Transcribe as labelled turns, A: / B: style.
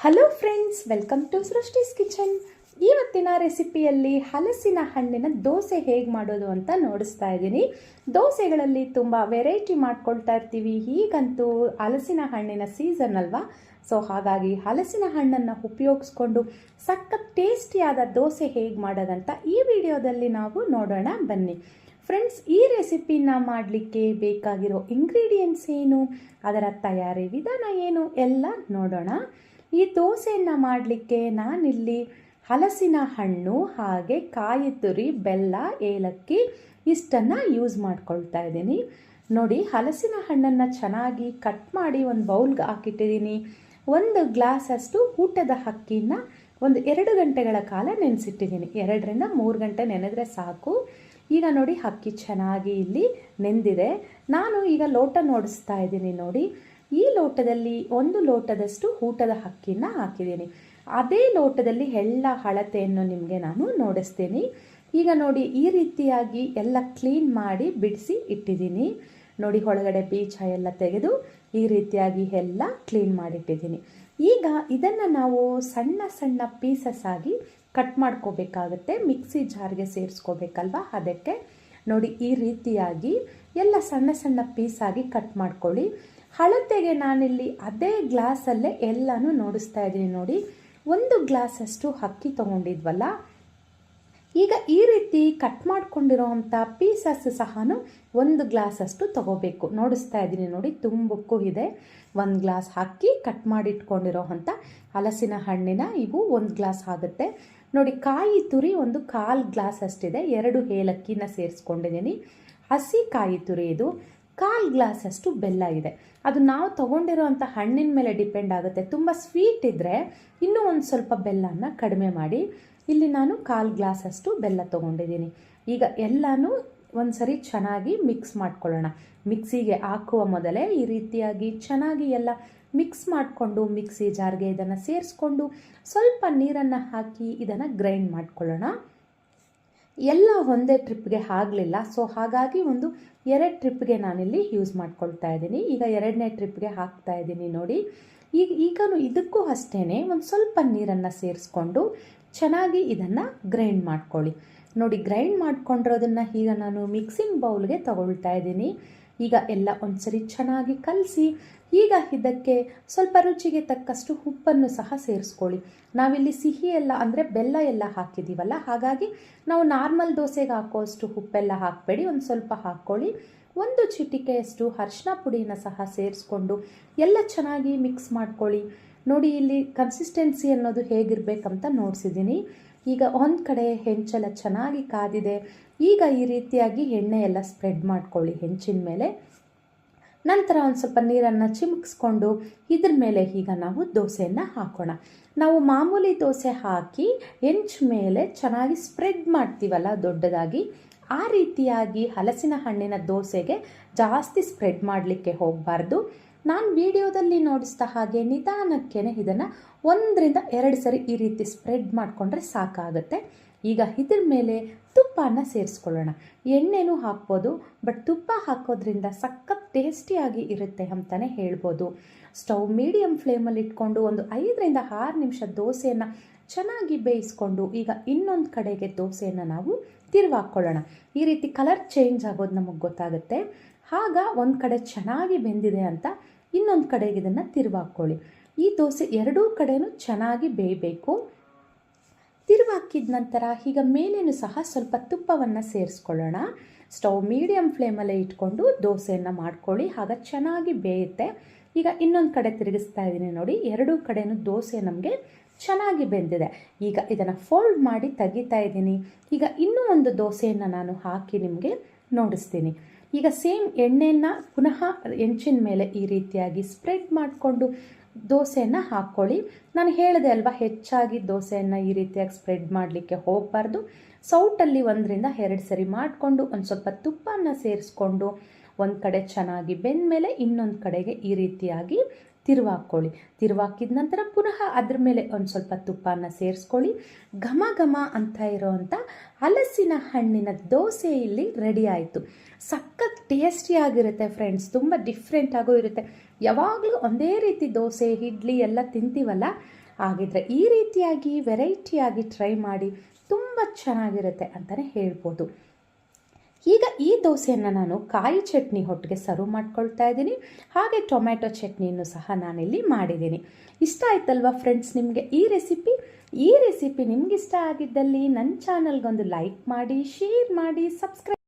A: Hello friends, welcome to Srishti's kitchen. ಇವತ್ತಿನ ರೆಸಿಪಿಯಲ್ಲಿ ಹಲಸಿನ ಹಣ್ಣಿನ ದೋಸೆ ಹೇಗೆ ಮಾಡೋದು ಅಂತ ನೋಡಿಸ್ತಾ ಇದ್ದೀನಿ. ದೋಸೆಗಳಲ್ಲಿ ತುಂಬ ವೆರೈಟಿ ಮಾಡ್ಕೊಳ್ತಾ ಇರ್ತೀವಿ. ಈಗಂತೂ ಹಲಸಿನ ಹಣ್ಣಿನ ಸೀಸನ್ ಅಲ್ವಾ, ಸೊ ಹಾಗಾಗಿ ಹಲಸಿನ ಹಣ್ಣನ್ನು ಉಪಯೋಗಿಸ್ಕೊಂಡು ಸಖತ್ ಟೇಸ್ಟಿಯಾದ ದೋಸೆ ಹೇಗೆ ಮಾಡೋದಂತ ಈ ವಿಡಿಯೋದಲ್ಲಿ ನಾವು ನೋಡೋಣ ಬನ್ನಿ. ಫ್ರೆಂಡ್ಸ್, ಈ ರೆಸಿಪಿನ ಮಾಡಲಿಕ್ಕೆ ಬೇಕಾಗಿರೋ ಇಂಗ್ರೀಡಿಯೆಂಟ್ಸ್ ಏನು, ಅದರ ತಯಾರಿ ವಿಧಾನ ಏನು ಎಲ್ಲ ನೋಡೋಣ. ಈ ದೋಸೆಯನ್ನು ಮಾಡಲಿಕ್ಕೆ ನಾನಿಲ್ಲಿ ಹಲಸಿನ ಹಣ್ಣು, ಹಾಗೆ ಕಾಯಿ ತುರಿ, ಬೆಲ್ಲ, ಏಲಕ್ಕಿ ಇಷ್ಟನ್ನು ಯೂಸ್ ಮಾಡ್ಕೊಳ್ತಾ ಇದ್ದೀನಿ. ನೋಡಿ, ಹಲಸಿನ ಹಣ್ಣನ್ನು ಚೆನ್ನಾಗಿ ಕಟ್ ಮಾಡಿ ಒಂದು ಬೌಲ್ಗೆ ಹಾಕಿಟ್ಟಿದ್ದೀನಿ. 1 ಗ್ಲಾಸಷ್ಟು ಊಟದ ಅಕ್ಕಿನ 2 ಗಂಟೆಗಳ ಕಾಲ ನೆನೆಸಿಟ್ಟಿದ್ದೀನಿ. 2 ರಿಂದ 3 ಗಂಟೆ ನೆನೆದ್ರೆ ಸಾಕು. ಈಗ ನೋಡಿ, ಅಕ್ಕಿ ಚೆನ್ನಾಗಿ ಇಲ್ಲಿ ನೆಂದಿದೆ. ನಾನು ಈಗ ಲೋಟ ನೋಡಿಸ್ತಾ ಇದ್ದೀನಿ. ನೋಡಿ, ಈ ಲೋಟದಲ್ಲಿ 1 ಲೋಟದಷ್ಟು ಊಟದ ಅಕ್ಕಿನ ಹಾಕಿದ್ದೀನಿ. ಅದೇ ಲೋಟದಲ್ಲಿ ಎಲ್ಲ ಅಳತೆಯನ್ನು ನಿಮಗೆ ನಾನು ನೋಡಿಸ್ತೀನಿ. ಈಗ ನೋಡಿ, ಈ ರೀತಿಯಾಗಿ ಎಲ್ಲ ಕ್ಲೀನ್ ಮಾಡಿ ಬಿಡಿಸಿ ಇಟ್ಟಿದ್ದೀನಿ. ನೋಡಿ, ಒಳಗಡೆ ಬೀಜ ಎಲ್ಲ ತೆಗೆದು ಈ ರೀತಿಯಾಗಿ ಎಲ್ಲ ಕ್ಲೀನ್ ಮಾಡಿಟ್ಟಿದ್ದೀನಿ. ಈಗ ಇದನ್ನು ನಾವು ಸಣ್ಣ ಸಣ್ಣ ಪೀಸಸ್ ಆಗಿ ಕಟ್ ಮಾಡ್ಕೋಬೇಕಾಗುತ್ತೆ. ಮಿಕ್ಸಿ ಜಾರ್ಗೆ ಸೇರಿಸ್ಕೋಬೇಕಲ್ವ, ಅದಕ್ಕೆ ನೋಡಿ ಈ ರೀತಿಯಾಗಿ ಎಲ್ಲ ಸಣ್ಣ ಸಣ್ಣ ಪೀಸಾಗಿ ಕಟ್ ಮಾಡ್ಕೊಳ್ಳಿ. ಅಳತೆಗೆ ನಾನಿಲ್ಲಿ ಅದೇ ಗ್ಲಾಸಲ್ಲೇ ಎಲ್ಲನೂ ನೋಡಿಸ್ತಾ ಇದ್ದೀನಿ. ನೋಡಿ, 1 ಗ್ಲಾಸಷ್ಟು ಅಕ್ಕಿ ತೊಗೊಂಡಿದ್ವಲ್ಲ, ಈಗ ಈ ರೀತಿ ಕಟ್ ಮಾಡ್ಕೊಂಡಿರೋವಂಥ ಪೀಸಸ್ ಸಹ 1 ಗ್ಲಾಸಷ್ಟು ತೊಗೋಬೇಕು. ನೋಡಿಸ್ತಾ ಇದ್ದೀನಿ ನೋಡಿ, ತುಂಬಕ್ಕೂ ಇದೆ. 1 ಗ್ಲಾಸ್ ಅಕ್ಕಿ ಕಟ್ ಮಾಡಿಟ್ಕೊಂಡಿರೋ ಅಂಥ ಹಲಸಿನ ಹಣ್ಣಿನ ಇವು 1 ಗ್ಲಾಸ್ ಆಗುತ್ತೆ. ನೋಡಿ, ಕಾಯಿ ತುರಿ 1/4 ಗ್ಲಾಸ್ ಅಷ್ಟಿದೆ. 2 ಏಲಕ್ಕಿನ ಸೇರಿಸ್ಕೊಂಡಿದ್ದೀನಿ. ಹಸಿ ಕಾಯಿ ತುರಿ ಇದು. 1/4 ಗ್ಲಾಸ್ ಅಷ್ಟು ಬೆಲ್ಲ ಇದೆ. ಅದು ನಾವು ತೊಗೊಂಡಿರೋ ಅಂಥ ಹಣ್ಣಿನ ಮೇಲೆ ಡಿಪೆಂಡ್ ಆಗುತ್ತೆ. ತುಂಬ ಸ್ವೀಟ್ ಇದ್ದರೆ ಇನ್ನೂ ಒಂದು ಸ್ವಲ್ಪ ಬೆಲ್ಲನ ಕಡಿಮೆ ಮಾಡಿ. ಇಲ್ಲಿ ನಾನು 1/4 ಗ್ಲಾಸ್ ಅಷ್ಟು ಬೆಲ್ಲ ತೊಗೊಂಡಿದ್ದೀನಿ. ಈಗ ಎಲ್ಲನೂ ಒಂದು ಸರಿ ಚೆನ್ನಾಗಿ ಮಿಕ್ಸ್ ಮಾಡ್ಕೊಳ್ಳೋಣ. ಮಿಕ್ಸಿಗೆ ಹಾಕುವ ಮೊದಲೇ ಈ ರೀತಿಯಾಗಿ ಚೆನ್ನಾಗಿ ಎಲ್ಲ ಮಿಕ್ಸ್ ಮಾಡಿಕೊಂಡು ಮಿಕ್ಸಿ ಜಾರ್ಗೆ ಇದನ್ನು ಸೇರಿಸ್ಕೊಂಡು ಸ್ವಲ್ಪ ನೀರನ್ನು ಹಾಕಿ ಇದನ್ನು ಗ್ರೈಂಡ್ ಮಾಡ್ಕೊಳ್ಳೋಣ. ಎಲ್ಲ ಒಂದೇ ಟ್ರಿಪ್ಗೆ ಆಗಲಿಲ್ಲ, ಸೊ ಹಾಗಾಗಿ 2 ಟ್ರಿಪ್ಗೆ ನಾನಿಲ್ಲಿ ಯೂಸ್ ಮಾಡ್ಕೊಳ್ತಾ ಇದ್ದೀನಿ. ಈಗ 2ನೇ ಟ್ರಿಪ್ಗೆ ಹಾಕ್ತಾ ಇದ್ದೀನಿ. ನೋಡಿ, ಈಗಲೂ ಇದಕ್ಕೂ ಅಷ್ಟೇ ಒಂದು ಸ್ವಲ್ಪ ನೀರನ್ನು ಸೇರಿಸ್ಕೊಂಡು ಚೆನ್ನಾಗಿ ಇದನ್ನು ಗ್ರೈಂಡ್ ಮಾಡ್ಕೊಳ್ಳಿ. ನೋಡಿ, ಗ್ರೈಂಡ್ ಮಾಡ್ಕೊಂಡಿರೋದನ್ನು ಈಗ ನಾನು ಮಿಕ್ಸಿಂಗ್ ಬೌಲ್ಗೆ ತಗೊಳ್ತಾ ಇದ್ದೀನಿ. ಈಗ ಎಲ್ಲ ಒಂದ್ಸರಿ ಚೆನ್ನಾಗಿ ಕಲಸಿ ಈಗ ಇದಕ್ಕೆ ಸ್ವಲ್ಪ ರುಚಿಗೆ ತಕ್ಕಷ್ಟು ಉಪ್ಪನ್ನು ಸಹ ಸೇರಿಸ್ಕೊಳ್ಳಿ. ನಾವಿಲ್ಲಿ ಸಿಹಿ ಎಲ್ಲ ಅಂದರೆ ಬೆಲ್ಲ ಎಲ್ಲ ಹಾಕಿದ್ದೀವಲ್ಲ, ಹಾಗಾಗಿ ನಾವು ನಾರ್ಮಲ್ ದೋಸೆಗೆ ಹಾಕೋಷ್ಟು ಉಪ್ಪೆಲ್ಲ ಹಾಕಬೇಡಿ, ಒಂದು ಸ್ವಲ್ಪ ಹಾಕ್ಕೊಳ್ಳಿ. 1 ಚಿಟಿಕೆಯಷ್ಟು ಅರಿಶಿನ ಪುಡಿನ ಸಹ ಸೇರಿಸ್ಕೊಂಡು ಎಲ್ಲ ಚೆನ್ನಾಗಿ ಮಿಕ್ಸ್ ಮಾಡ್ಕೊಳ್ಳಿ. ನೋಡಿ, ಇಲ್ಲಿ ಕನ್ಸಿಸ್ಟೆನ್ಸಿ ಅನ್ನೋದು ಹೇಗಿರಬೇಕಂತ ನೋಡಿಸಿದ್ದೀನಿ. ಈಗ ಒಂದು ಕಡೆ ಹೆಂಚೆಲ್ಲ ಚೆನ್ನಾಗಿ ಕಾದಿದೆ. ಈಗ ಈ ರೀತಿಯಾಗಿ ಎಣ್ಣೆ ಎಲ್ಲ ಸ್ಪ್ರೆಡ್ ಮಾಡ್ಕೊಳ್ಳಿ ಹೆಂಚಿನ ಮೇಲೆ. ನಂತರ ಒಂದು ಸ್ವಲ್ಪ ನೀರನ್ನು ಚಿಮುಕಿಸ್ಕೊಂಡು ಇದ್ರ ಮೇಲೆ ಈಗ ನಾವು ದೋಸೆಯನ್ನು ಹಾಕೋಣ. ನಾವು ಮಾಮೂಲಿ ದೋಸೆ ಹಾಕಿ ಹೆಂಚು ಮೇಲೆ ಚೆನ್ನಾಗಿ ಸ್ಪ್ರೆಡ್ ಮಾಡ್ತೀವಲ್ಲ ದೊಡ್ಡದಾಗಿ, ಆ ರೀತಿಯಾಗಿ ಹಲಸಿನ ಹಣ್ಣಿನ ದೋಸೆಗೆ ಜಾಸ್ತಿ ಸ್ಪ್ರೆಡ್ ಮಾಡಲಿಕ್ಕೆ ಹೋಗಬಾರ್ದು. ನಾನು ವಿಡಿಯೋದಲ್ಲಿ ನೋಡಿಸಿದ ಹಾಗೆ ನಿಧಾನಕ್ಕೆ ಇದನ್ನು 1 ರಿಂದ 2 ಸರಿ ಈ ರೀತಿ ಸ್ಪ್ರೆಡ್ ಮಾಡಿಕೊಂಡ್ರೆ ಸಾಕಾಗುತ್ತೆ. ಈಗ ಇದ್ರ ಮೇಲೆ ತುಪ್ಪನ ಸೇರಿಸ್ಕೊಳ್ಳೋಣ. ಎಣ್ಣೆನೂ ಹಾಕ್ಬೋದು, ಬಟ್ ತುಪ್ಪ ಹಾಕೋದ್ರಿಂದ ಸಖತ್ ಟೇಸ್ಟಿಯಾಗಿ ಇರುತ್ತೆ ಅಂತಲೇ ಹೇಳ್ಬೋದು. ಸ್ಟವ್ ಮೀಡಿಯಮ್ ಫ್ಲೇಮಲ್ಲಿ ಇಟ್ಕೊಂಡು 5 ರಿಂದ 6 ನಿಮಿಷ ದೋಸೆಯನ್ನು ಚೆನ್ನಾಗಿ ಬೇಯಿಸ್ಕೊಂಡು ಈಗ ಇನ್ನೊಂದು ಕಡೆಗೆ ದೋಸೆಯನ್ನು ನಾವು ತಿರುವಾಕೊಳ್ಳೋಣ. ಈ ರೀತಿ ಕಲರ್ ಚೇಂಜ್ ಆಗೋದು ನಮಗೆ ಗೊತ್ತಾಗುತ್ತೆ. ಆಗ ಒಂದು ಕಡೆ ಚೆನ್ನಾಗಿ ಬೆಂದಿದೆ ಅಂತ ಇನ್ನೊಂದು ಕಡೆಗೆ ಇದನ್ನು ತಿರುವಾಕೊಳ್ಳಿ. ಈ ದೋಸೆ 2 ಕಡೆನೂ ಚೆನ್ನಾಗಿ ಬೇಯಬೇಕು. ತಿರುವಾಕಿದ ನಂತರ ಈಗ ಮೇಲೇನೂ ಸಹ ಸ್ವಲ್ಪ ತುಪ್ಪವನ್ನು ಸೇರಿಸ್ಕೊಳ್ಳೋಣ. ಸ್ಟವ್ ಮೀಡಿಯಮ್ ಫ್ಲೇಮಲ್ಲೇ ಇಟ್ಕೊಂಡು ದೋಸೆಯನ್ನು ಮಾಡ್ಕೊಳ್ಳಿ, ಆಗ ಚೆನ್ನಾಗಿ ಬೇಯುತ್ತೆ. ಈಗ ಇನ್ನೊಂದು ಕಡೆ ತಿರುಗಿಸ್ತಾ ಇದ್ದೀನಿ. ನೋಡಿ, 2 ಕಡೆನೂ ದೋಸೆ ನಮಗೆ ಚೆನ್ನಾಗಿ ಬೆಂದಿದೆ. ಈಗ ಇದನ್ನು ಫೋಲ್ಡ್ ಮಾಡಿ ತೆಗಿತಾ ಇದ್ದೀನಿ. ಈಗ ಇನ್ನೂ ಒಂದು ದೋಸೆಯನ್ನು ನಾನು ಹಾಕಿ ನಿಮಗೆ ನೋಡಿಸ್ತೀನಿ. ಈಗ ಸೇಮ್ ಎಣ್ಣೆಯನ್ನು ಪುನಃ ಹೆಂಚಿನ ಮೇಲೆ ಈ ರೀತಿಯಾಗಿ ಸ್ಪ್ರೆಡ್ ಮಾಡಿಕೊಂಡು ದೋಸೆಯನ್ನು ಹಾಕ್ಕೊಳ್ಳಿ. ನಾನು ಹೇಳಿದೆ ಅಲ್ವಾ, ಹೆಚ್ಚಾಗಿ ದೋಸೆಯನ್ನು ಈ ರೀತಿಯಾಗಿ ಸ್ಪ್ರೆಡ್ ಮಾಡಲಿಕ್ಕೆ ಹೋಗಬಾರ್ದು. ಸೌಟಲ್ಲಿ 1 ರಿಂದ 2 ಸರಿ ಮಾಡಿಕೊಂಡು ಒಂದು ಸ್ವಲ್ಪ ತುಪ್ಪನ ಸೇರಿಸ್ಕೊಂಡು ಒಂದು ಕಡೆ ಚೆನ್ನಾಗಿ ಬೆಂದ ಮೇಲೆ ಇನ್ನೊಂದು ಕಡೆಗೆ ಈ ರೀತಿಯಾಗಿ ತಿರುವಾಕ್ಕೊಳ್ಳಿ. ತಿರುವಾಕಿದ ನಂತರ ಪುನಃ ಅದ್ರ ಮೇಲೆ ಒಂದು ಸ್ವಲ್ಪ ತುಪ್ಪನ ಸೇರಿಸ್ಕೊಳ್ಳಿ. ಘಮ ಘಮ ಅಂತ ಇರೋವಂಥ ಹಲಸಿನ ಹಣ್ಣಿನ ದೋಸೆ ಇಲ್ಲಿ ರೆಡಿ ಆಯಿತು. ಸಖತ್ ಟೇಸ್ಟಿಯಾಗಿರುತ್ತೆ ಫ್ರೆಂಡ್ಸ್, ತುಂಬ ಡಿಫ್ರೆಂಟಾಗೂ ಇರುತ್ತೆ. ಯಾವಾಗಲೂ ಒಂದೇ ರೀತಿ ದೋಸೆ ಇಡ್ಲಿ ಎಲ್ಲ ತಿಂತೀವಲ್ಲ, ಹಾಗಿದ್ರೆ ಈ ರೀತಿಯಾಗಿ ವೆರೈಟಿಯಾಗಿ ಟ್ರೈ ಮಾಡಿ, ತುಂಬ ಚೆನ್ನಾಗಿರುತ್ತೆ ಅಂತಲೇ ಹೇಳ್ಬೋದು. ಈಗ ಈ ದೋಸೆಯನ್ನು ನಾನು ಕಾಯಿ ಚಟ್ನಿ ಒಟ್ಟಿಗೆ ಸರ್ವ್ ಮಾಡ್ಕೊಳ್ತಾ ಇದ್ದೀನಿ. ಹಾಗೆ ಟೊಮ್ಯಾಟೊ ಚಟ್ನಿಯನ್ನು ಸಹ ನಾನಿಲ್ಲಿ ಮಾಡಿದ್ದೀನಿ. ಇಷ್ಟ ಆಯ್ತಲ್ವಾ ಫ್ರೆಂಡ್ಸ್ ನಿಮಗೆ ಈ ರೆಸಿಪಿ ನಿಮ್ಗೆ ಇಷ್ಟ ಆಗಿದ್ದಲ್ಲಿ ನನ್ನ ಚಾನಲ್ಗೊಂದು ಲೈಕ್ ಮಾಡಿ, ಶೇರ್ ಮಾಡಿ, ಸಬ್ಸ್ಕ್ರೈಬ್